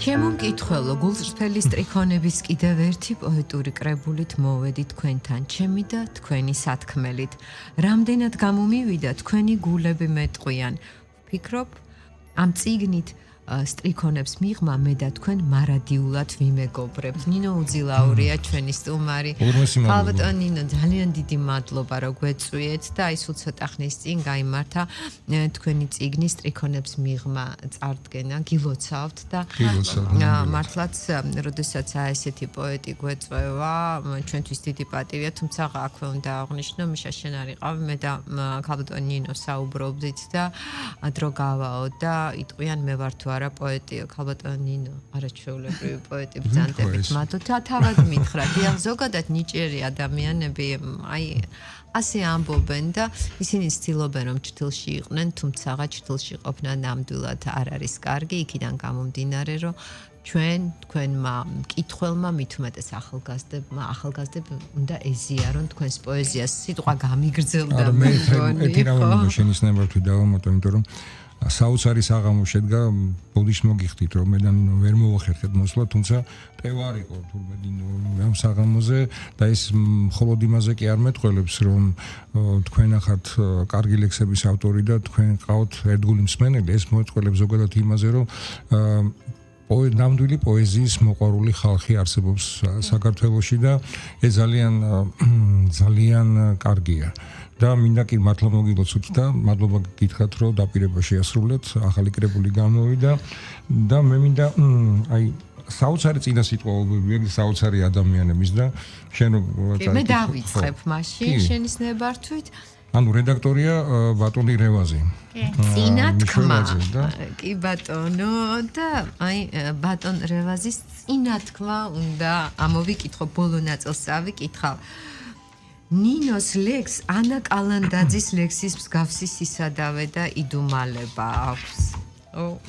ჩემო მკითხველო, გულწრფელი სტრიქონების კიდევ ერთი პოეტური კრებულით მოვედით თქვენთან, ჩემი და თქვენი სათქმელით. რამდენად გამომივიდა თქვენი გულები მეტყვიან. ვფიქრობ, ამ წიგნით სტრიქონებს მიღმა მე და თქვენ მარადიულად ვიმეგობრებთ. ნინო უძილაურია ჩვენი სტუმარი. ალბათ ნინო, ძალიან დიდი მადლობა რომ გვეწვიეთ და აი სულ ცოტა ხნის წინ გაიმართა თქვენი წიგნი სტრიქონებს მიღმა წარდგენა. გილოცავთ და მართლაც როდესაც ესეთი პოეტი გვეწვევა, ჩვენთვის დიდი პატივია, თუმცა აქვე უნდა აღვნიშნო, მიშა შენ არ იყავი, მე და ალბათ ნინო საუბრობდით და დრო გავაო და იტყვიან მე ვარ თუ არა პოეტი, ალბათ ნინო, არაჩვეულებრივი პოეტი ბრძანდებით მათო თავად მითხრათ. დიახ, ზოგადად ნიჭიერი ადამიანები აი ასე ამბობენ და ისინი ცდილობენ რომ ჭრილში იყვნენ, თუმცა ჭრილში ყოფნა ნამდვილად არ არის კარგი, იქიდან გამომდინარე რომ თქვენმა მკითხველმა მით უმეტეს ახალგაზრდებმა უნდა ეზიარონ თქვენს პოეზიას. სიტყვა გამიგრძელდა მეგონი. ერთი რამე შენიშნებართვი დავამატო, იმიტომ რომ საოცარი საღამო შედგა, ბოდიშ მოგიხდით რომ მე და ნინო ვერ მოვახერხეთ მოსვლა, თუმცა ტევარიყო თურმე ნინო ამ საღამოზე და ეს მხოლოდ იმაზე კი არ მეტყველებს რომ თქვენ ახართ კარგი ლექსების ავტორი და თქვენ ყავთ ერთგული მსმენელი, ეს მოეთყველებს ზოგადად იმაზე რომ ნამდვილი პოეზიის მოყვარული ხალხი არსებობს საქართველოში და ეს ძალიან კარგია. და მინდა კი მართლა მოგილოცოთ და მადლობა გითხრათ რომ დაპირება შეასრულეთ, ახალი კრებული გამოვიდა და მე მინდა აი საოცარი წინა სიტყვაობები, საოცარი ადამიანების და შენ მე დავიწყებ მაშინ შენის ნებართვით. ანუ რედაქტორია ბატონი რევაზი. წინა თქმა. კი ბატონო და აი ბატონ რევაზის წინა თქმა უნდა ამოვიკითხო, ბოლო ნაწილს ავიკითხავ. ნინოს ლექს ანა კალანდაძის ლექსის მსგავსი სისადავე და იდუმალება აქვს.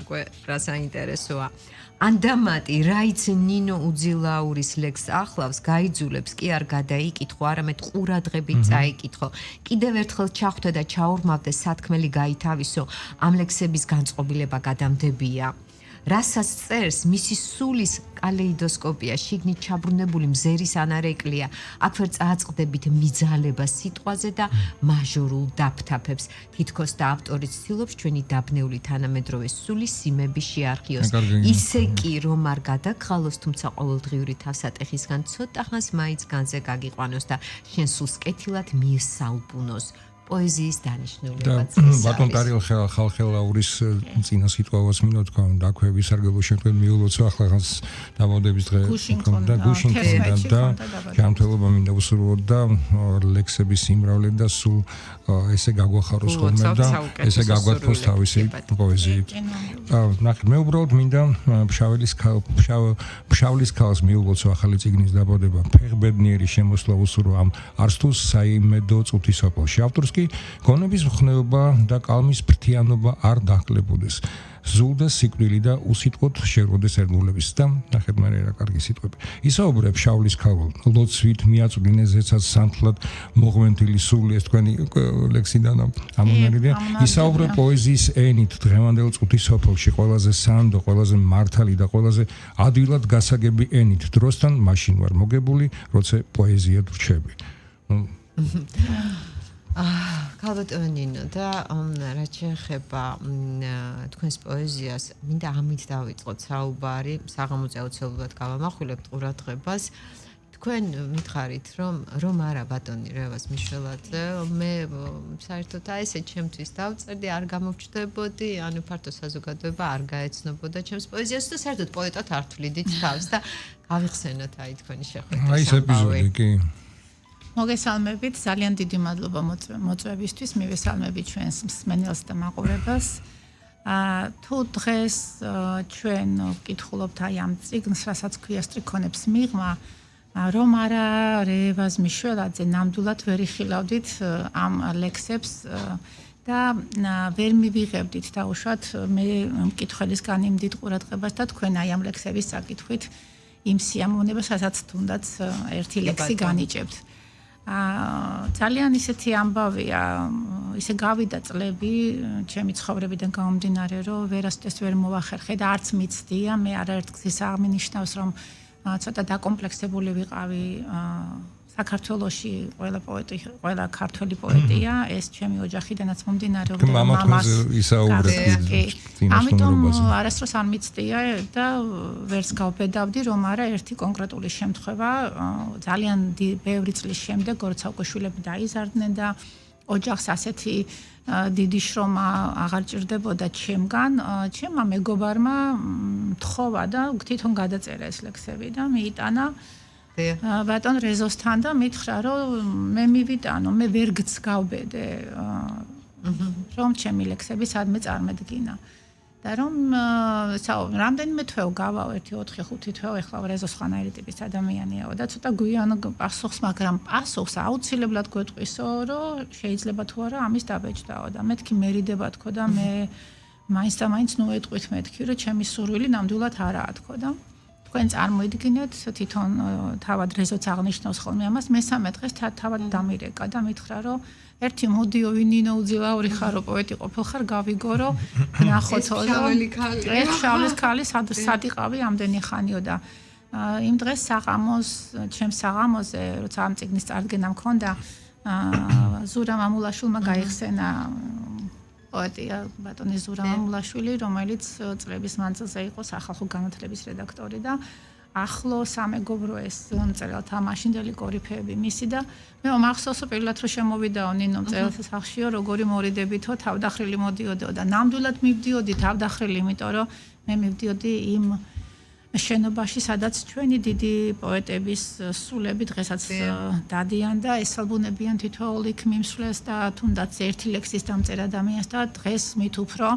უკვე რა საინტერესოა. ანდამატი რაიც ნინო უძილაურის ლექს ახლავს, გაიძულებს კი არ გადაიკითხო, არამედ ყურადღებით წაიკითხო. კიდევ ერთხელ ჩახვდე და ჩაურმავდე სათქმელი გაითავისო, ამ ლექსების განწყობილება გადამდებია. რასაც წერს, მისი სულის კალეიდოსკოპია, შიგნით ჩაბრუნებული მზერის ანარეკლია, აქ ვერ წააწყდებით მიძალება სიტყვაზე და მაჟორულ დაფთაფებს. თითქოს და ავტორი ცდილობს ჩვენი დაბნეული თანამედროვე სულის სიმები შეარღიოს. ისე კი რომ არ გადაგხალოს, თუმცა ყოველდღიური თავსატეხისგან ცოტა ხანს მაინც განზე გაგიყვანოს და შენ სულს კეთილად მიესალბუნოს. პოეზიის დანიშნულებაც ეს არის. ბატონ ტარიელ ხალხელაურის წინა სიტყვას მინდა თქვა, და აქვე ვისარგებლო შემდგომ მიულოცო ახლა ხანს დამოდების დღე და გუშინ და ჯანმრთელობა მინდა უსურვოთ და ლექსების სიმრავლე და სულ ესე გაგვახაროს ხოლმე და ესე გაგვათფოს თავისი პოეზიით. ნახე, მე უბრალოდ მინდა ფშავლის ქალს მიულოცო ახალი წიგნის დაბოდება, ფეხბედნიერი შემოსვლა უსურვო ამ არსთუს საიმედო წუთის სოფელში. ავტორს გონების მხნეობა და კალმის ფრთიანობა არ დააკლებოდეს. ზულდა სიკვდილი და უსიტყვოდ შეროდეს ერთგულების და ნახეთ მე რა კარგი სიტყვები. ისაუბრებ შავლის ქალ, ლოცვით მიაწვდინე ზეცად სანთლად მოღვენთილი სული, ეს თქვენი ლექსიდან ამონარიდია. ისაუბრებ პოეზიის ენით დღევანდელ წუთის სოფელში, ყველაზე სანდო, ყველაზე მართალი და ყველაზე ადვილად გასაგები ენით. დროსთან მაშინ ვარ მოგებული, როცა პოეზია რჩები. ქალბატონინო და რაც შეეხება თქვენს პოეზიას, მინდა ამით დავიწყოთ საუბარი, საღამოზე აუცილებლად გავამახვილებთ ყურადღებას. თქვენ მითხარით, რომ არა ბატონი რევას მიშველაძე, მე საერთოდ ესე ჩემთვის დავწერდი, არ გამოვჩნდებოდი, ანუ ფართო საზოგადოება არ გაეცნობოდა ჩემს პოეზიას და საერთოდ პოეტად არ თვლიდით თავს და გავიხსენოთ აი თქვენი შეხვედრა. აი ეს ეპიზოდი კი მოგესალმებით, ძალიან დიდი მადლობა მოწვევისთვის, მივესალმებით ჩვენს მსმენელს და მაყურებელს. თუ დღეს ჩვენ ვკითხულობთ აი ამ წიგნს, რასაც ქვია სტრიქონებს მიღმა, რომ არა რევაზ მიშველაძე ნამდვილად ვერ იხილავდით ამ ლექსებს და ვერ მივიღებდით დაუშვათ მე მკითხველისგან იმ დიდ ყურადღებას და თქვენ აი ამ ლექსების საკითხვით იმ სიამოვნებას, რასაც თუნდაც ერთი ლექსი განიჭებთ. ძალიან ისეთი ამბავია, ისე გავიდა წლები ჩემი ცხოვრებიდან გამომდინარე, რომ ვერასდროს ვერ მოვახერხე და არც მიცდია, მე არაერთ გზის აღმინიშნავს, რომ ცოტა დაკომპლექსებული ვიყავი საქართველოში ყველა ქართველი პოეტია, ეს ჩემი ოჯახიდანაც მომდინარეობდა მამას ამიტომ არასდროს არ მიცდია და ვერც გავბედავდი, რომ არა ერთი კონკრეტული შემთხვევა ძალიან ბევრი წლის შემდეგ, როცა უკვე შვილები დაიზარდნენ და ოჯახს ასეთი დიდი შრომა აღარ ჭირდებოდა ჩემგან, ჩემმა მეგობარმა თხოვა და თვითონ გადაწერა ეს ლექსები და მიიტანა ბატონ რეზოსთან და მითხრა, რომ მე მივიტანო, მე ვერ გავბედე, რომ ჩემი ლექსები სადმე წარმედგინა. და რომ რამდენიმე თვეო გავაო, 1-4-5 თვეო, ეხლა რეზოს ხანაირი ტიპის ადამიანიაო და ცოტა გვიან პასუხს, მაგრამ პასუხს აუცილებლად გვეტყვისო, რომ შეიძლება თუ არა ამის დაბეჭდაო და მეთქი მერიდება თქო და მე მაინც და მაინც ნუეტყვით მეთქი, რომ ჩემი სურვილი ნამდვილად არაა თქო და თქვენ წარმოიდგინეთ, თვითონ თავად რეზოც აღნიშნავს ხოლმე ამას, მესამე დღეს თავად დამირეკა და მითხრა, რომ ერთი მოდიო ვინინო უძილაური ხარო პოეტი ყოფილხარ გავიგო რომ ნახოთო ეს შავლის ქალი სად იყავი ამდენი ხანიო და იმ დღეს საღამოს ჩემს საღამოზე როცა ამ წიგნის წარდგენა მქონდა ზურა მამულაშვილმა გაიხსენა პოეტია ბატონი ზურა მამულაშვილი რომელიც წლების მანძილზე იყო სახალხო განათლების რედაქტორი და ახლო სამეგობრო ეს მწერალთა მაშინდელი კორიფეები მისი და მე მახსოვს პირველად რომ შემოვიდაო ნინო მწერალთა სახლშიო როგორი მორიდებითო თავდახრილი მოდიოდო და ნამდვილად მივდიოდი თავდახრილი იმიტომ რომ მე მივდიოდი იმ შენობაში სადაც ჩვენი დიდი პოეტების სულები დღესაც დადიან და ესალბუნებიან თითოეული იქ მიმსვლელს და თუნდაც ერთი ლექსის დამწერ ადამიანს და დღეს მით უფრო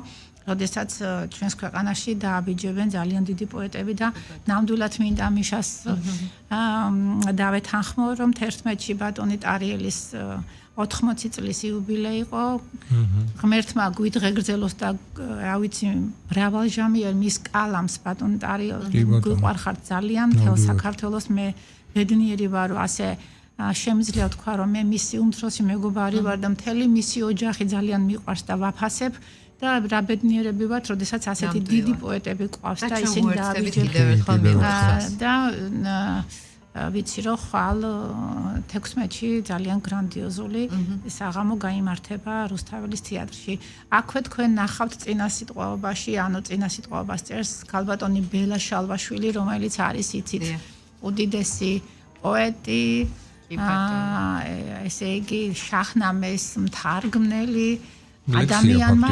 როდესაც ჩვენს ქვეყანაში დააბიჯებენ ძალიან დიდი პოეტები და ნამდვილად მინდა მიშას დავეთანხმო რომ 11-ში ბატონი ტარიელის 80 წლის იუბილე იყო ღმერთმა გვიდღეგრძელოს და რა ვიცი მრავალჟამიერ მის კალამს ბატონი ტარიელი გვიყვარხარ ძალიან მთელ საქართველოს მე ბედნიერი ვარ რომ ასე შემიძლია თქვა რომ მე მისი უმცროსი მეგობარი ვარ და მთელი მისი ოჯახი ძალიან მიყვარს და ვაფასებ და რა ბედნიერები ვართ, როდესაც ასეთი დიდი პოეტები ყავს და ისინი დააბიჯებენ და ვიცი რომ ხვალ 16-ში ძალიან გრანდიოზული საღამო გაიმართება რუსთაველის თეატრში. აქვე თქვენ ნახავთ წინასიტყვაობაში, ანუ წინასიტყვაობას წერს ქალბატონი ბელა შალვაშვილი, რომელიც არის იცით უდიდესი პოეტი, ესე იგი შაჰნამეს მთარგმნელი ადამიანმა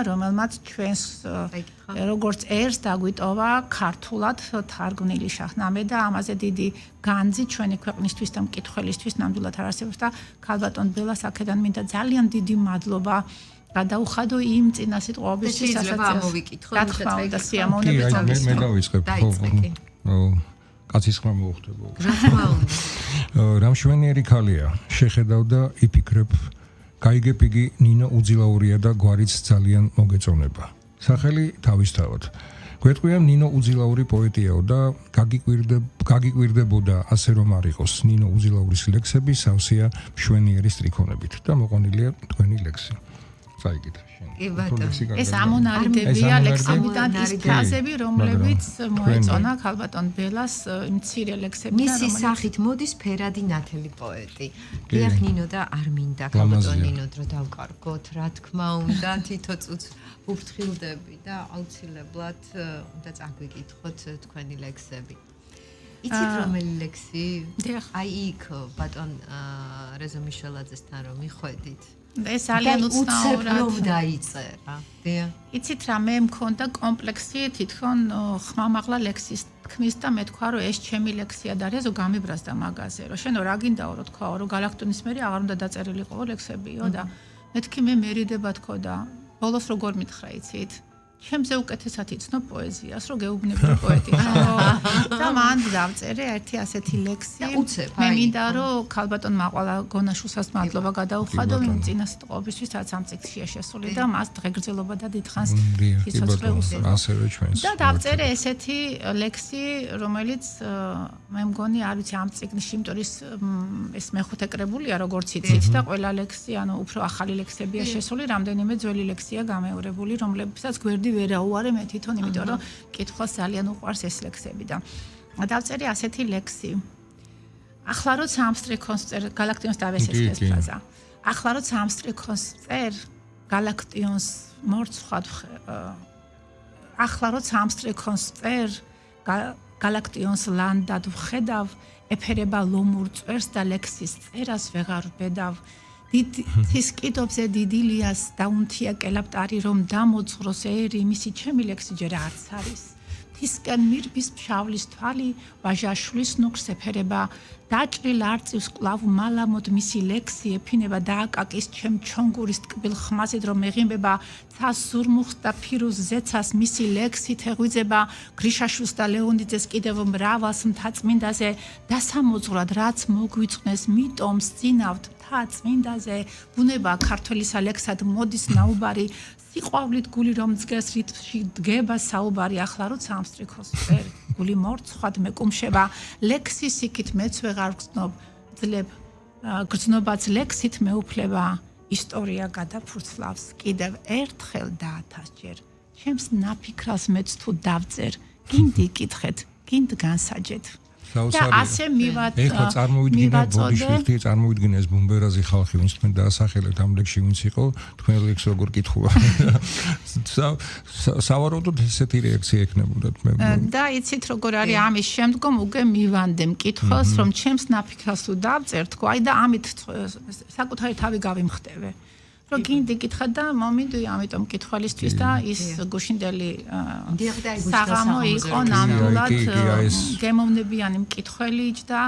რომელმაც ჩვენს როგორც ერს დაგვიტოვა ქართულად თარგმნილი შაჰნამე და ამაზე დიდი განძი ჩვენი ქვეყნისთვის და მკითხველისთვის ნამდვილად არ არსებობს და ქალბატონ ბელას აქედან მინდა ძალიან დიდი მადლობა გადაუხადო იმ წინასიტყვაობისთვის ასაც ამოვიკითხო და თქმა უნდა სიამოვნებით მე დავიწყებ კაცის ხმა მოუხდებო. რა თქმა უნდა. რამშვენიერი ქალია. შეხედავდა იფიქრებ. გაიგებ იგი ნინო უძილაურია და გვარიც ძალიან მოგეწონება. სახელი თავისთავად. გვეტყვია ნინო უძილაური პოეტიაო და გაგიკვირდებოდა ასე რომ არ იყოს. ნინო უძილაურის ლექსები სავსეა მშვენიერი სტრიქონებით და მოყვანილია თქვენი ლექსი. წაიგეთ. ეს ამონარიდებია ლექსებიდან ის ფრაზები, რომლებიც მოეწონა ქალბატონ ბელას მცირე ლექსებიდან, მისი სახით მოდის ფერადი ნათელი პოეტი. დიახ ნინო და არ მინდა ქალბატონ ნინო დრო დავკარგოთ, რა თქმა უნდა, თითო წუთს უფრთხილდები და აუცილებლად უნდა წაგვიკითხოთ თქვენი ლექსები. იცით რომელი ლექსი? აი იქ ბატონ რეზო მიშელაძესთან რომ მიხვედით. ეს ძალიან უცნაურად დაიწერა. დიახ. იცით რა მე მქონდა კომპლექსი თითქონ ხმამაღლა ლექსის თქმის და მე თქვა რომ ეს ჩემი ლექსია და რეზო გამიბრაზდა მაგაზე რომ შენო რა გინდაო რომ თქვაო რომ galaktonis მერი აღარ უნდა დაწერილიყო ლექსებიო და მეთქი მე მერიდება თქო და ბოლოს როგორ მითხრა იცით ჩემზე უკეთესად იცნობ პოეზიას, რომ გეუბნებოდი პოეტი ხო? და მან დავწერე ერთი ასეთი ლექსი. მე მინდა რომ ქალბატონ მაყვალა გონაშვილსაც მადლობა გადაუხადო იმ წინასწრობისთვის, რაც ამ წიგნშია შესული და მას დღეგრძელობა და დიდხანს სიცოცხლე უსურვო. და დავწერე ესეთი ლექსი, რომელიც მე მგონი არ ვიცი ამ წიგნში, იმიტომ რომ ეს მეხუთე კრებულია, როგორც იცით და ყველა ლექსი, ანუ უფრო ახალი ლექსებია შესული, რამდენიმე ძველი ლექსია გამეორებული, რომლებსაც გვერდი ვერ აუარე მე თვითონ, იმიტომ რომ კითხვას ძალიან უყვარს ეს ლექსები და დავწერე ასეთი ლექსი. ახლა როცა ამ სტრიქონს წერ გალაქტიონს დავესწრეს ფრაზა. ახლა როცა ამ სტრიქონს წერ გალაქტიონს მორცხვად ახლა როცა ამ სტრიქონს წერ გალაქტიონს ლანდად ვხედავ, ეფერება ლომურ წვერს და ლექსის წერას ვეღარ ვბედავ. თის კიდობზე დიდილიას დაუნთია კელაპტარი რომ დამოძღროს ერი მისი ჩემი ლექსი ჯერ არც არის თისკენ მირბის ფშავლის თვალი ვაჟაშვილის ნუქს ეფერება დაჭრილ არწივს კლავ მალამოდ მისი ლექსი ეფინება დააკაკის ჩემ ჩონგურის ტკბილ ხმაზით რომ მეღიმბება ცას ზურმუხს და ფირუზ ზეცას მისი ლექსით ეღვიძება გრიშაშვილს და ლეონიძეს კიდევ მრავალს მთაწმინდაზე დასამოძღვრად რაც მოგვიწვნეს მიტომს წინავთ წმინდაზე ბუნება ქართველისა ლექსად მოდის ნაუბარი სიყვავლით გული რომ ძგეს რითში დგება საუბარი ახლა როცა ამ სტრიქოს წერ გული მორცხვად მეკუმშება ლექსის იქით მეც ვეღარ გრძნობ ძლებ გრძნობაც ლექსით მეუფლება ისტორია გადაფურცლავს კიდევ ერთხელ და 1000-ჯერ ჩემს ნაფიქრას მეც თუ დავწერ გინდი კითხეთ გინდ განსაჯეთ და ასე მივად ეხლა წარმოვიდგინე ბოდიშვილი წარმოვიდგინე ეს ბუმბერაზი ხალხი ვინც თქვენ დაასახელეთ ამ ლექსში ვინც იყო თქვენ ლექს როგორ კითხულობ სავარაუდოდ ესეთი რეაქცია ექნებოდათ მე და იცით როგორ არის ამის შემდგომ უკვე მივანდე მკითხველს რომ ჩემს ნაფიქრას თუ დავწერ თქო აი და ამით საკუთარი თავი გავიმხდევე რომ გინდი კითხა და მომიდვი ამიტომ კითხველისთვის და ის გუშინდელი საღამო იყო ნამდვილად გემოვნებიანი მკითხველი იჯდა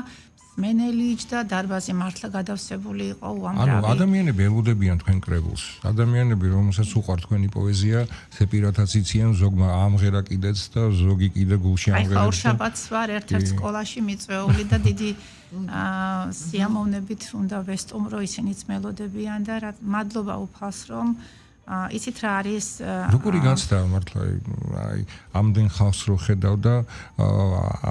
მენელი იჯდა დარბაზი მართლა გადავსებული იყო უამრავი ანუ ადამიანები ელოდებიან თქვენ კრებულს ადამიანები რომელსაც უყვართ თქვენი პოეზია სეპირათაც იციან ზოგმა ამღერა კიდეც და ზოგი კიდე გულში ამღერებს აი ხაურშაბათს ვარ ერთ-ერთ სკოლაში მიწვეული და დიდი სიამოვნებით უნდა ვესტუმრო ისინიც მელოდებიან და მადლობა უფალს რომ იცით რა არის როგორი განცდა მართლა აი ამდენ ხალხს რო ხედავ და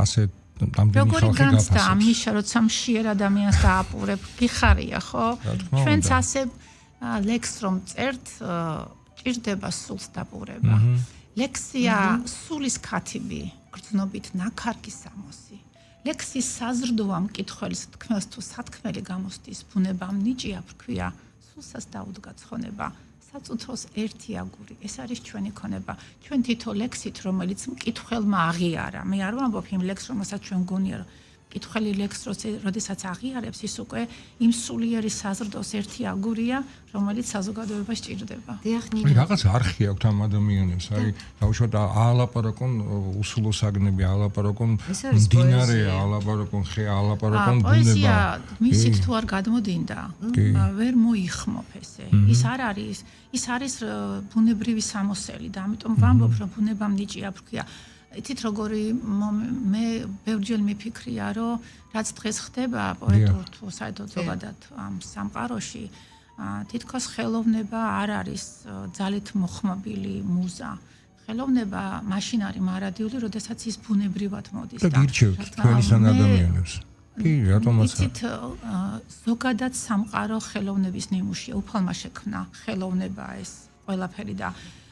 ასე როგორი განცდა ამიშა როცა მშიერ ადამიანს დააპურებ გიხარია ხო ჩვენც ასე ლექს რომ წერთ ჭირდება სულს დაპურება ლექსია სულის ქათიბი გრძნობით ნაქარგი სამოსი ლექსის საზრდოა მკითხველის თქმას თუ სათქმელი გამოსდის ბუნებამ ნიჭია ფრქვია სულსაც დაუდგა ცხონება საწუთროს ერთი აგური ეს არის ჩვენი ქონება ჩვენ თითო ლექსით რომელიც მკითხველმა აღიარა მე არ ვამბობ იმ ლექსს რომელსაც ჩვენ გონია მკითხველი ლექსს როდესაც აღიარებს ის უკვე იმ სულიერი საზრდოს ერთი აგურია რომელიც საზოგადოებას ჭირდება აი რაღაც არხი აქვს ამ ადამიანებს აი დაუშვათ აალაპარაკონ უსულო საგნები აალაპარაკონ მდინარე აალაპარაკონ ხე აალაპარაკონ ბუნება მისით თუ არ გადმოდინდა ვერ მოიხმობ ესე ის არ არის ის არის ბუნებრივი სამოსელი და ამიტომ ვამბობ რომ ბუნებამ ნიჭია ფრქვია იცით როგორი მე ბევრჯერ მიფიქრია რომ რაც დღეს ხდება პოეტურ თუ საერთოდ ზოგადად ამ სამყაროში თითქოს ხელოვნება არ არის ძალით მოხმობილი მუზა ხელოვნება მაშინ არის მარადიული როდესაც ის ბუნებრივად მოდის და გირჩევთ თქვენისგან ადამიანებს კი რატომაც იცით ზოგადად სამყარო ხელოვნების ნიმუშია უფალმა შექმნა ხელოვნება ეს ყველაფერი და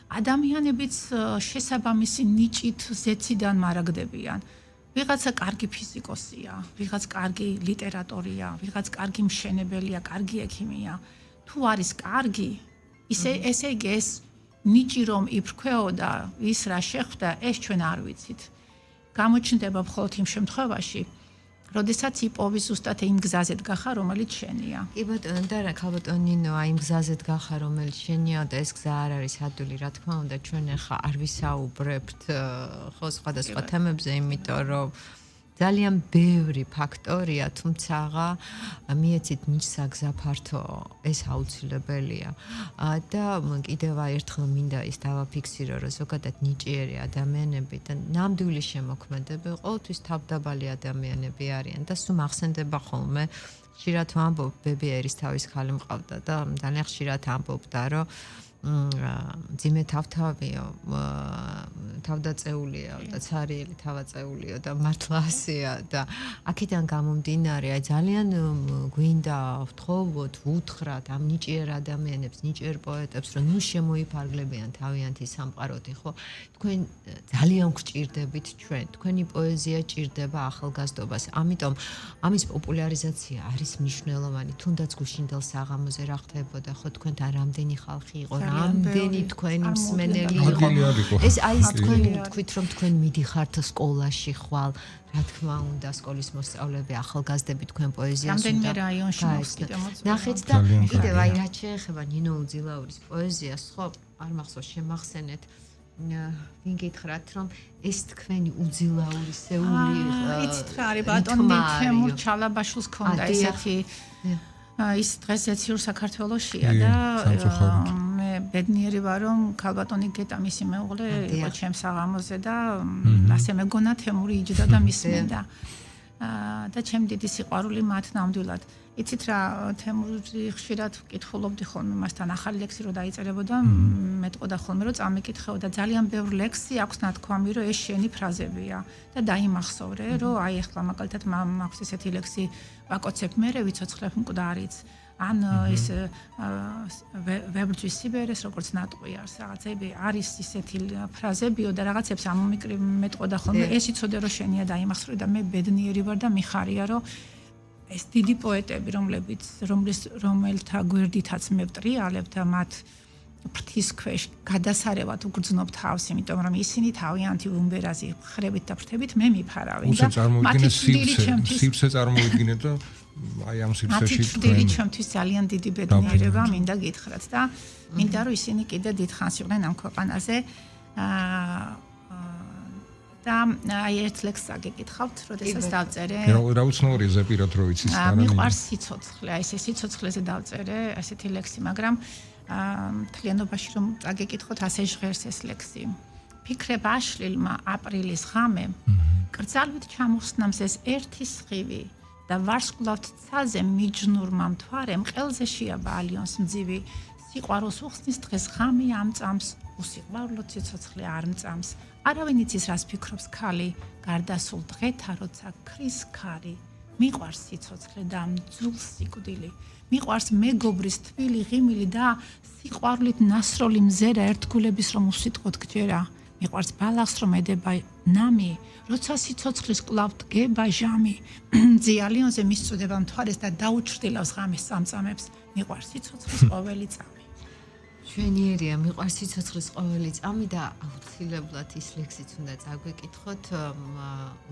ადამიანებიც შესაბამისი ნიჭით ზეციდან მარაგდებიან. ვიღაცა კარგი ფიზიკოსია, ვიღაც კარგი ლიტერატორია, ვიღაც კარგი მშენებელია, კარგი ექიმია. თუ არის კარგი, ესე იგი ეს ნიჭი რომ იფრქვეო და ის რა შეხვდა, ეს ჩვენ არ ვიცით. გამოჩნდება მხოლოდ იმ შემთხვევაში, როდესაც იპოვი ზუსტად იმ გზაზეთ გახარ, რომელიც შენია. კი ბატონო, და რა ქალბატონო ნინო, აი იმ გზაზეთ გახარ, რომელიც შენია და ეს გზა არ არის ადვილი, რა თქმა უნდა, ჩვენ ახლა არ ვისაუბრებთ ხო სხვადასხვა თემებზე, იმიტომ რომ ძალიან ბევრი ფაქტორია, თუმცა მიეცით ნიშსაგზაფართო ეს აუცილებელია. და კიდევ ერთხელ მინდა ის დავაფიქსირო, რომ ზოგადად ნიჭიერი ადამიანები და ნამდვილი შემოქმედები ყოველთვის თავდაბალი ადამიანები არიან და სულ ახსენდება ხოლმე ხშირად ვამბობ, ბები ერისთავის ხალი მყავდა და ძალიან ხშირად ამბობდა, რომ ძიმე თავთავიო, თავდაწეულიო და ცარიელი თავაწეულიო და მართლა ასეა და აქედან გამომდინარე, ძალიან გვინდა ვთხოვოთ, ვუთხრათ ამ ნიჭიერ ადამიანებს, ნიჭიერ პოეტებს, რომ ნუ შემოიფარგლებიან თავიანთი სამყაროთი, ხო? თქვენ ძალიან გჭირდებით ჩვენ, თქვენი პოეზია ჭირდება ახალგაზრდობას. ამიტომ ამის პოპულარიზაცია არის მნიშვნელოვანი. თუნდაც გუშინდელ საღამოზე რა ხდებოდა, ხო, თქვენთან რამდენი ხალხი იყო, რამდენი თქვენი მსმენელი იყო. ეს აი თქვენი თქვით, რომ თქვენ მიდიხართ სკოლაში ხვალ, რა თქმა უნდა, სკოლის მოსწავლეები, ახალგაზრდები თქვენ პოეზიას უნდა. რამდენიმე რაიონში მოხდა. ნახეთ და კიდევ აი რაც შეეხება ნინო უძილაურის პოეზიას, ხო, არ მახსოვს შემახსენეთ. ვინ გითხრათ, რომ ეს თქვენი უძილაურისეული იცით რა არის ბატონი თემურ ჩალაბაშვილს ქონდა ესეთი ის დღეს ეციურ საქართველოშია და მე ბედნიერი ვარ რომ ქალბატონი გეტა მისი მეუღლე იყო ჩემს საღამოზე და ასე მეგონა თემური იჯდა და მისმენდა და ჩემ დიდი სიყვარული მათ ნამდვილად იცით რა თემური ხშირად ვკითხულობდი ხოლმე მასთან ახალი ლექსი რო დაიწერებოდა მეტყოდა ხოლმე რომ წამიკითხეო და ძალიან ბევრ ლექსი აქვს ნათქვამი რომ ეს შენი ფრაზებია და დაიმახსოვრე რომ აი ახლა მაგალითად მაქვს ესეთი ლექსი ვაკოცებ მერე ვიცოცხლებ მკვდარიც ან ეს ვებრძვის სიბერეს როგორც ნატყვიარს რაღაცები არის ისეთი ფრაზებიო და რაღაცებს ამომიკრი მეტყოდა ხოლმე ეს იცოდე რომ შენია დაიმახსოვრე და მე ბედნიერი ვარ და მიხარია რომ ეს დიდი პოეტები რომელთა გვერდითაც მე ვტრიალებ და მათ ფრთის ქვეშ გადასარევად უგრძნობ თავს იმიტომ რომ ისინი თავიანთი უმბერაზი ხრებით და ფრთებით მე მიფარავენ და მათი სივრცე წარმოიდგინეთ და აი ამ სივრცეში თქვენ ჩემთვის ძალიან დიდი ბედნიერება მინდა გითხრათ და მინდა რომ ისინი კიდე დიდხანს იყვნენ ამ ქვეყანაზე და აი ერთ ლექსს აგეკითხავთ, როდესაც დავწერე. რა უცნაური ზეპირად რო იცის არა. მიყვარს სიცოცხლე, აი ეს სიცოცხლეზე დავწერე ასეთი ლექსი, მაგრამ მთლიანობაში რომ აგეკითხოთ, ასე ჟღერს ეს ლექსი. ფიქრებ აშლილმა აპრილის ღამე, კრძალვით ჩამოხსნამს ეს ერთი სხივი და ვარსკვლავთ ცაზე მიჯნურმა მთვარემ ყელზე შეაბა ალიონს მძივი, სიყვარულს უხსნის დღეს ღამე ამწამს, უსიყვარულო ციცოცხლე არ მწამს. არავინ იცის რას ფიქრობს ქალი გარდასულ დღეთა როცა ქრის ქარი მიყვარს სიცოცხლე და მძულს სიკვდილი მიყვარს მეგობრის თბილი ღიმილი და სიყვარულით ნასროლი მზერა ერთგულების რომ უსიტყვოდ გჯერა მიყვარს ბალახს რომ ედება ნამი როცა სიცოცხლის კლავ დგება ჟამი ძიალიონზე მისწოდება მთვარეს და დაუჩრდილავს ღამის წამწამებს მიყვარს სიცოცხლის ყოველი წამი ჩვენიერია მიყვარს სიცოცხლის ყოველი წამი და აუცილებლად ის ლექსიც უნდა წაგვეკითხოთ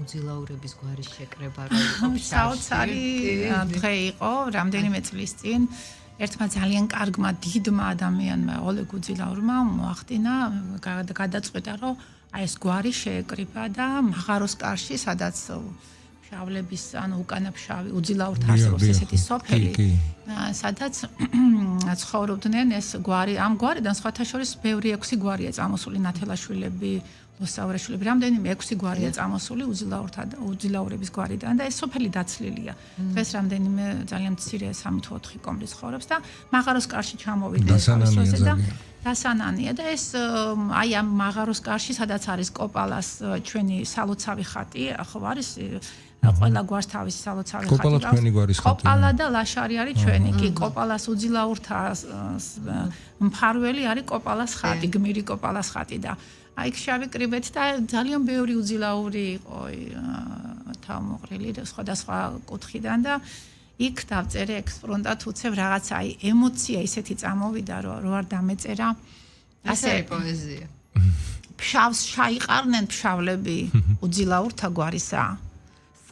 უძილაურების გვარის შეკრება რო იყო საოცარი დღე იყო რამდენიმე წლის წინ ერთმა ძალიან კარგმა დიდმა ადამიანმა ოლეგ უძილაურმა მოახდინა გადაწყვეტა რომ აი ეს გვარი შეეკრიბა და მაღაროს კარში სადაც ფშავლების ანუ უკანაფშავი უძილაურთა არსებობს ესეთი სოფელი სადაც ცხოვრობდნენ ეს გვარი ამ გვარიდან სხვათა შორის ბევრი 6 გვარია წამოსული ნათელაშვილები ლოსავრეშვილები რამდენიმე 6 გვარია წამოსული უძილაურების გვარიდან და ეს სოფელი დაცლილია დღეს რამდენიმე ძალიან მცირე 3-4 კომბლის ცხოვრობს და მაღაროს კარში ჩამოვიდნენ დასანანია და ეს აი ამ მაღაროს კარში სადაც არის კოპალას ჩვენი სალოცავი ხატი ხო არის ყველა გვარს თავისი სალოცავი ხატი კოპალა თქვენი გვარის ხატი კოპალა და ლაშარი არის ჩვენი კი კოპალას უძილაურთა მფარველი არის კოპალას ხატი გმირი კოპალას ხატი და აი შავი კრიბეთ და ძალიან ბევრი უძილაური იყო თავმოყრილი და სხვადასხვა კუთხიდან და იქ დავწერე ექსპრონტად უცებ რაღაცა აი ემოცია ისეთი წამოვიდა რომ არ დამეწერა ასე პოეზია ფშავს შაიყარნენ ფშავლები უძილაურთა გვარისა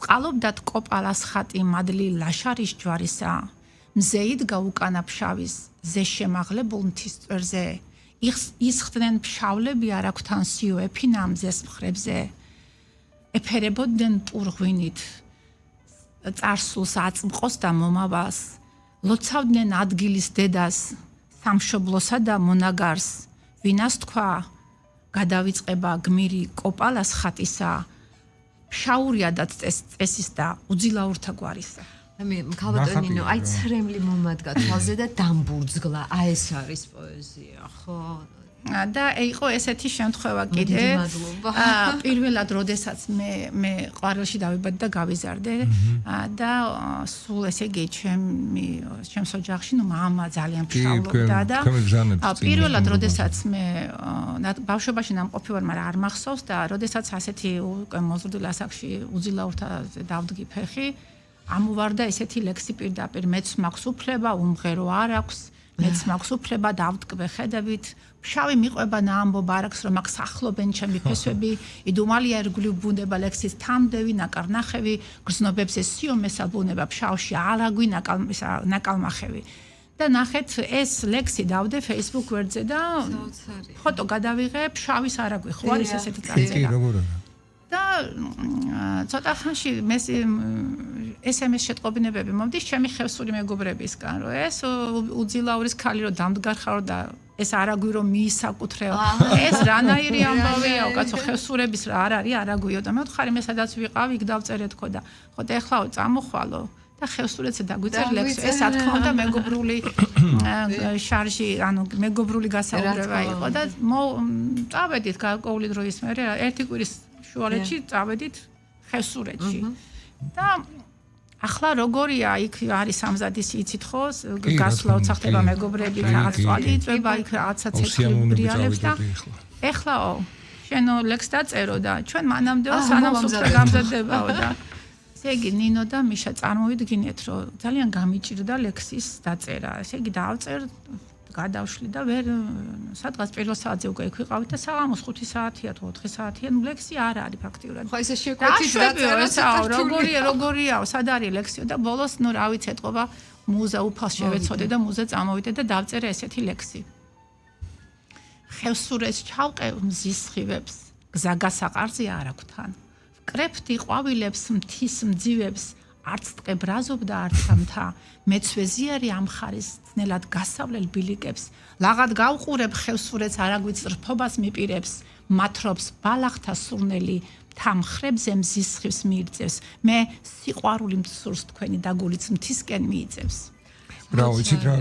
ყალობდათ კოპალას ხატი მადლი ლაშარის ჯვარისა მზე იდგა უკანა ფშავის ზე შემაღლებულ მთის წვერზე ისხდნენ ფშავლები არ აქვთ ან სიო ეფინა მზეს მხრებზე ეფერებოდნენ პურღვინით წარსულს აწმყოს და მომავალს ლოცავდნენ ადგილის დედას სამშობლოსა და მონაგარს ვინას თქვა გადავიწყება გმირი კოპალას ხატისა შაურია და წესის და უძილაურთა გვარისა მე ქალბატონინო აი ცრემლი მომადგა თვალზე და დამბურძგლა აი ეს არის პოეზია ხო და იყო ესეთი შემთხვევა კიდე პირველად როდესაც მე ყვარელში დავიბადე და გავიზარდე და სულ ესე იგი ჩემს ოჯახში მამა ძალიან ფშავლობდა და პირველად როდესაც მე ბავშვობაში ნამყოფი ვარ მაგრამ არ მახსოვს და როდესაც ასეთი უკვე მოზრდილ ასაკში უძილაურთაზე დავდგი ფეხი ამოვარდა ესეთი ლექსი პირდაპირ მეც მაქვს უფლება უმღერო არ აქვს მეც მაქვს უფლება დავტკბე ხედებით შავი მიყვება ნაამბობ არ აქვს რომ აქ სახლობენ ჩემი ფესვები იდუმალია ერგული ბუნება ლექსის თამდევი ნაკარნახევი გრძნობებს ეს სიომესა ბუნება ფშავში ალაგვი ნაკალმახევი და ნახეთ ეს ლექსი დავდე Facebook გვერდზე და ფოტო გადავიღე ფშავის არაგვი ხო არის ესეთი წარწერა და ცოტა ხანში SMS შეტყობინებები მომდის ჩემი ხევსური მეგობრებისგან რომ ეს უძილაურის ქალი რომ დამდგარხარო და ეს არაგვი რომ მიისაკუთრე ეს რანაირი ამბავია უკაცო ხევსურების რა არ არის არაგვიო და მე ვთხარი მე სადაც ვიყავ იქ დავწერე თქო და ხო და ეხლაო წამოხვალო და ხევსურეთზე დაგვიწერ ლექსი ეს რა თქმა უნდა მეგობრული შარჟი ანუ მეგობრული გასაუბრება იყო და წავედით გარკვეული დროის მერე ერთი კვირის შუალედში წავედით ხევსურეთში და ახლა როგორია იქ არის სამზადის იცით ხო გასვლა უცხდება მეგობრები რაღაც წვალი იწვება იქ რაღაცა ცეცხლბრიალებს და ეხლაო შენო ლექს დაწერო და ჩვენ მანამდეო სანამ სუფთა გამზადებაო და ესე იგი ნინო და მიშა წარმოვიდგინეთ რომ ძალიან გამიჭირდა ლექსის დაწერა ესე იგი დავწერ გადავშლი და ვერ სადღაც პირველ საათზე უკვე იქ ვიყავით და საღამოს 5 საათია თუ 4 საათია ნუ ლექსი არ არის ფაქტიურად ხო ესე შეკვეთით დაწერა როგორია სად არის ლექსიო და ბოლოს ნუ რა ვიცი ეთყობა მუზა უფალს შევეცოდე და მუზა წამოვიდე და დავწერე ესეთი ლექსი ხევსურეთს ჩავყევ მზის სხივებს გზა გასაყარზე არ აქვს თან ვკრებდი ყვავილებს მთის მძივებს არც ტყე ბრაზობდა არც ამთა მეცვეზიარი ამხარის ძნელად გასავლელ ბილიკებს ლაღად გავყურებ ხევსურეთს არაგვიც რფობას მიპირებს მათრობს ბალახთა სურნელი თამხრებზე მზის სხივს მიიწევს მე სიყვარული მცურს თქვენი დაგულიც მთისკენ მიიწევს რა ვიცით რა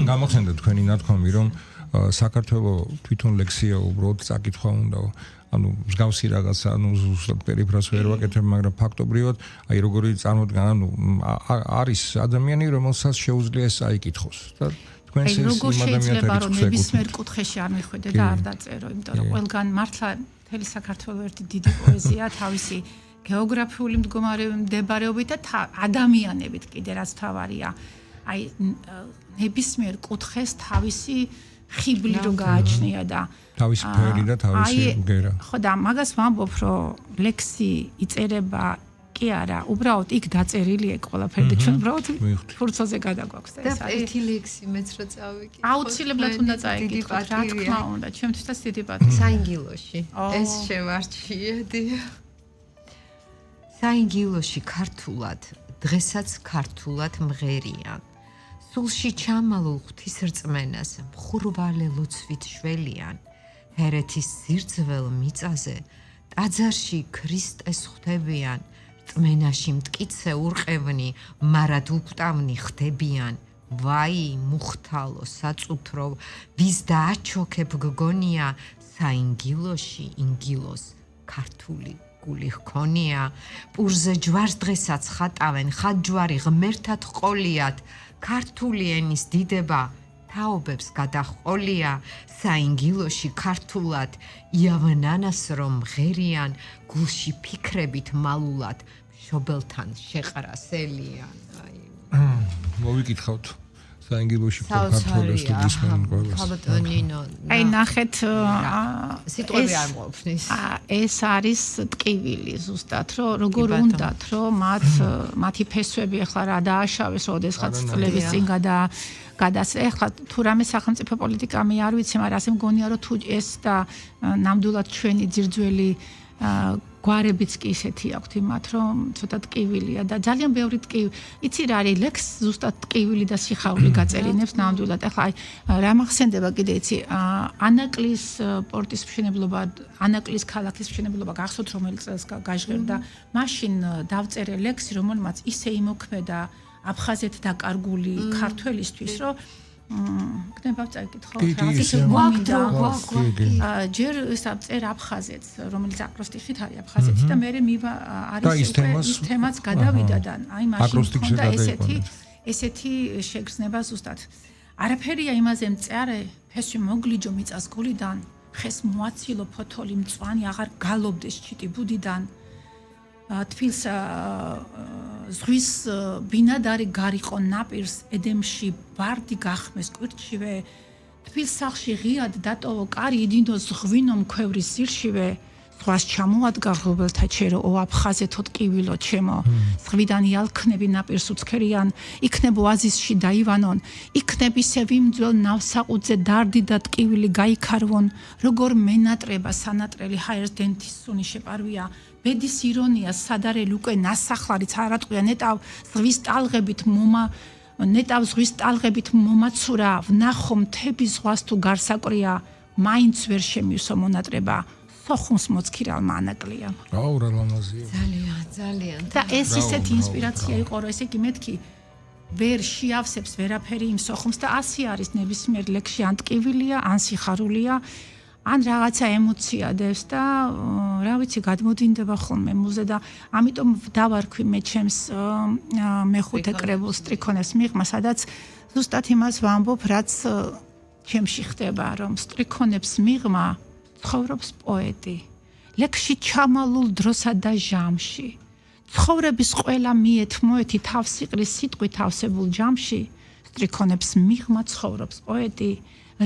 გამახსენდა თქვენი ნათქვამი რომ საქართველოს თვითონ ლექსია უბრალოდ საკითხვა უნდა ანუ მსგავსი რაღაცა ანუ ზუსტად პერიფრას ვერ ვაკეთებ მაგრამ ფაქტობრივად აი როგორი წარმოდგა ანუ არის ადამიანი რომელსაც შეუძლია ეს აიკითხოს და თქვენს ეს იმ ადამიანთან რომ ნებისმიერ კუთხეში არ მიხვიდე და არ დაწერო იმიტომ რომ ყველგან მართლა მთელი საქართველოს ერთი დიდი პოეზია თავისი გეოგრაფიული მდგომარეობით და ადამიანებით კიდე რაც თავარია აი ნებისმიერ კუთხეს თავისი ხიბლი რო გააჩნია და თავისი ფერი და თავისი გერა. ხო და მაგას ვამბობ რომ ლექსი იწერება კი არა, უბრალოდ იქ დაწერილია ყველაფერი და ჩვენ უბრალოდ ფურცოზე გადაგვაქვს და ეს არის. ერთი ლექსი მეც რო წავიკითხო. აუცილებლად უნდა წაიკითხოთ, რა თქმა უნდა, ჩემთვისაც დიდი პატივი. საინგილოში. ეს შევარჩიედი. საინგილოში ქართულად, დღესაც ქართულად მღერიან. სულში ჩამალულ ღვთის რწმენას მხურვალე ლოცვით შველიან ჰერეთის სირძվել მიწაზე ტაძარში ქრისტეს ხვდებიან რწმენაში მტკიცე ურყევნი მარად უკტავნი ხდებიან ვაი მუხთალო საწუთრო ვის დააჩოქებ გგონია საინგილოში ინგილოს ქართული გული ჰქონია პურზე ჯვარს დღესაც ხატავენ ხატჯვარი ღმერთად ყოლიათ ქართული ენის დიდება თაობებს გადაჰყოლია საინგილოში ქართულად იავნანას რომ ღერიან გულში ფიქრებით მალულად მშობელთან შეყრასელიან მოვიკითხავთ საინგილოში ქართულს თუ გისმენ ყველას ქალბატონინო აი ნახეთ სიტყვები არ მოვხსნის ეს არის ტკივილი ზუსტად რომ როგორ უნდათ რომ მათი ფესვები ახლა რა დააშავეს ოდესღაც წლების წინ ეხლა თუ რამე სახელმწიფო პოლიტიკა მე არ ვიცი მაგრამ ასე მგონია რომ თუ ეს და ნამდვილად ჩვენი ძირძველი გვარებიც კი ისეთი აქვთ იმათ, რომ ცოტა ტკივილია და ძალიან ბევრი იცი რა არის ლექს ზუსტად ტკივილი და სიხაული გაწერინებს ნამდვილად. ახლა აი რა მახსენდება კიდე იცი ანაკლის პორტის მშენებლობა, ანაკლის ქალაქის მშენებლობა გახსოვთ რომელი წელს გაჟღერდა. მაშინ დავწერე ლექსი, რომელმაც ისე იმოქმედა აფხაზეთ დაკარგული ქართველისთვის, რომ გნებავ წაიკითხო რაღაცის მომიდა ჯერ წერ აფხაზეთს რომელიც აკროსტიხით არის აფხაზეთი და მე არის ის თემაც გადავიდა და აი მაშინ ხონდა ესეთი შეგრძნება ზუსტად არაფერია იმაზე მწერე ფესვი მოგლიჯო მიწას გულიდან ხეს მოაცილო ფოთოლი მწვანი აღარ გალობდეს ჩიტი ბუდიდან თბილს ზღვის ბინადარი გარიყო ნაპირს ედემში ბარდი გახმეს კვირჩივე თბილს სახში ღიად დატოვო კარი იდინო ზღვინო მქვევრის სირშივე ზღვას ჩამოადგა ღრუბელთა ჩერო ო აფხაზეთო ტკივილო ჩემო ზღვიდან იალქნები ნაპირს უცქერიან იქნებო აზისში დაივანონ იქნები სევიმძველ ნავსაყუძე დარდი და ტკივილი გაიქარვონ როგორ მენატრება სანატრელი ჰაერს დენთის სუნი შეპარვია ბედის ირონია სადარელი უკვე ნასახლარიც არატყვია ნეტავ ზღვის ტალღებით მომაცურა ვნახო მთები ზღვას თუ გარსაკვრია მაინც ვერ შემივსო მონატრება სოხუმს მოцქირალმა ანაკლია. აუ რა ლამაზია. ძალიან. და ეს ისეთი ინსპირაცია იყო, რომ ესე იგი მეთქი ვერ შეავსებს ვერაფერი იმ სოხუმს და ასე არის ნებისმიერ ლექსში ან ტკივილია, ან სიხარულია, ან რაღაცა ემოცია დევს და რა ვიცი, გადმოდინდება ხოლმე მუზე და ამიტომ დავარქვი მე ჩემს მეხუთე კრებულს სტრიქონებს მიღმა, სადაც ზუსტად იმას ვამბობ, რაც ჩემში ხდება, რომ სტრიქონებს მიღმა ცხოვრობს პოეტი ლექსში ჩამალულ დროსა და ჟამში ცხოვრების ყველა მიეთმოეთი თავსიყრის სიტყვით ავსებულ ჯამში სტრიქონებს მიღმა ცხოვრობს პოეტი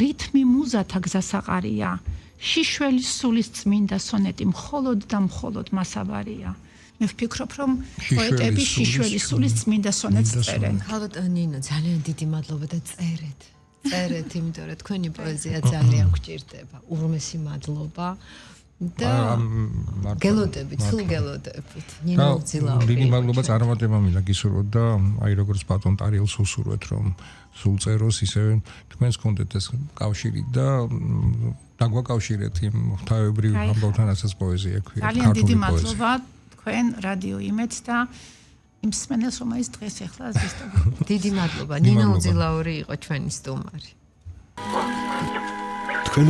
რითმი მუზათა გზასაყარია შიშველი სულის წმინდა სონეტი მხოლოდ და მხოლოდ მასაბარია მე ვფიქრობ რომ პოეტები შიშველი სულის წმინდა სონეტს წერენ ალბათ ნინო ძალიან დიდი მადლობა და წერეთ იმიტომ რომ თქვენი პოეზია ძალიან გვჭირდება. ურმესი მადლობა და გელოდებით, სულ გელოდებით. ნინო ძილაური. დიდი მადლობა წარმატება მინდა გისურვოთ და აი როგორც ბატონ ტარიელს უსურვეთ რომ სულ წეროს ისევე თქვენს კონდეთ ეს კავშირი და დაგვაკავშირეთ იმ ღვთაებრივ ამბავთან რასაც პოეზია ქვია. ძალიან დიდი მადლობა თქვენ რადიო იმედს და იმ მსმენელს რომელიც დღეს ახლა ზუსტად დიდი მადლობა ნინო ძილაური იყო ჩვენი სტუმარი თქვენ